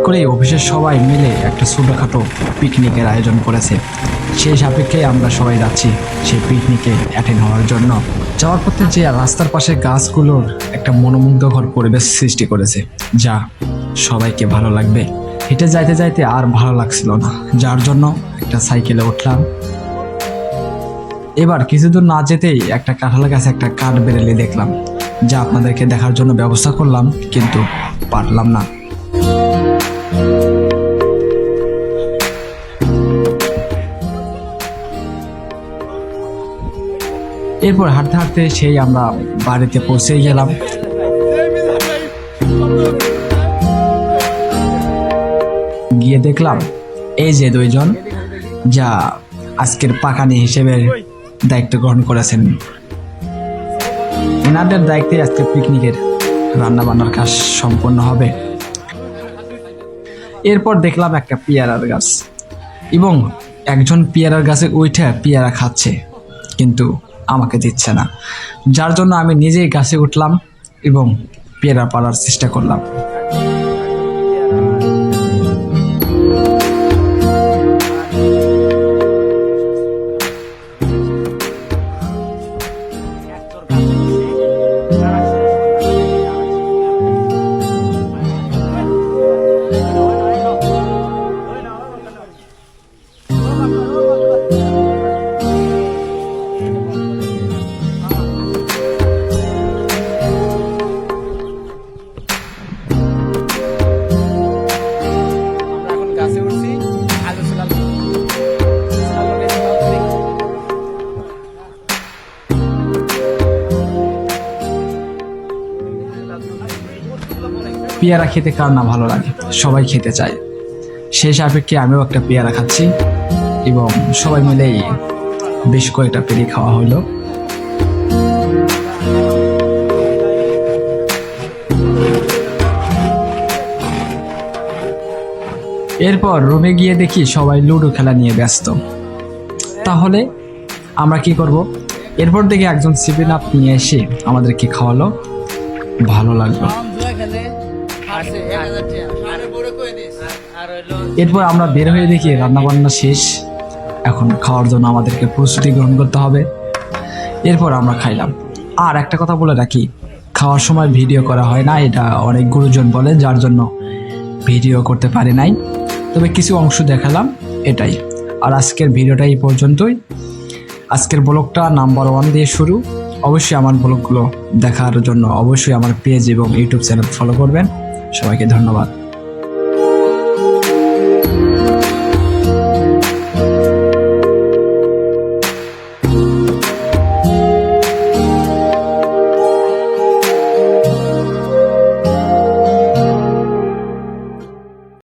করে অফিসের সবাই মিলে একটা ছোটোখাটো পিকনিকের আয়োজন করেছে। সেই সাপেক্ষে আমরা সবাই যাচ্ছি সেই পিকনিকে অ্যাটেন্ড হওয়ার জন্য। যাওয়ার পথে যে রাস্তার পাশে গাছগুলোর একটা মনোমুগ্ধকর পরিবেশ সৃষ্টি করেছে, যা সবাইকে ভালো লাগবে। হেঁটে যাইতে যাইতে আর ভালো লাগছিল না, যার জন্য একটা সাইকেলে উঠলাম। এবার কিছু দূর না যেতেই একটা কাঁঠাল গাছে একটা কাঠ বেরেলি দেখলাম, যা আপনাদেরকে দেখার জন্য ব্যবস্থা করলাম, কিন্তু পারলাম না। এরপর হাঁটতে হাঁটতে সেই আমরা বাড়িতে পৌঁছে গেলাম। গিয়ে দেখলাম এই যে দুইজন যা আজকের পাকানি হিসেবে দায়িত্ব গ্রহণ করেছেন, এনাদের দায়িত্বে আজকে পিকনিকের রান্না বান্নার কাজ সম্পন্ন হবে। এরপর দেখলাম একটা পেয়ারার গাছ, এবং একজন পেয়ারার গাছে উঠে পেয়ারা খাচ্ছে, কিন্তু আমাকে দিচ্ছে না, যার জন্য আমি নিজেই গাছে উঠলাম এবং পেয়ারা পাড়ার চেষ্টা করলাম। পেয়ারা খেতে কার না ভালো লাগে, সবাই খেতে চায়। সেই সাপেক্ষে আমিও একটা পেয়ারা খাচ্ছি এবং সবাই মিলেই বেশ কয়েকটা পেরি খাওয়া হলো। এরপর রুমে গিয়ে দেখি সবাই লুডো খেলা নিয়ে ব্যস্ত। তাহলে আমরা কি করব? এরপর দেখি একজন 7 আপ নিয়ে এসে আমাদেরকে খাওয়ালো, ভালো লাগলো। এরপর আমরা বের হয়ে দেখি রান্না বান্না শেষ, এখন খাওয়ার জন্য আমাদেরকে প্রস্তুতি গ্রহণ করতে হবে। এরপর আমরা খাইলাম। আর একটা কথা বলে রাখি, খাওয়ার সময় ভিডিও করা হয় না, এটা অনেক গুরুজন বলে, যার জন্য ভিডিও করতে পারি নাই, তবে কিছু অংশ দেখালাম, এটাই। আর আজকের ভিডিওটা এই পর্যন্তই। আজকের ব্লগটা নাম্বার 1 দিয়ে শুরু। অবশ্যই আমার ব্লগগুলো দেখার জন্য অবশ্যই আমার পেজ এবং ইউটিউব চ্যানেল ফলো করবেন। সবাইকে ধন্যবাদ।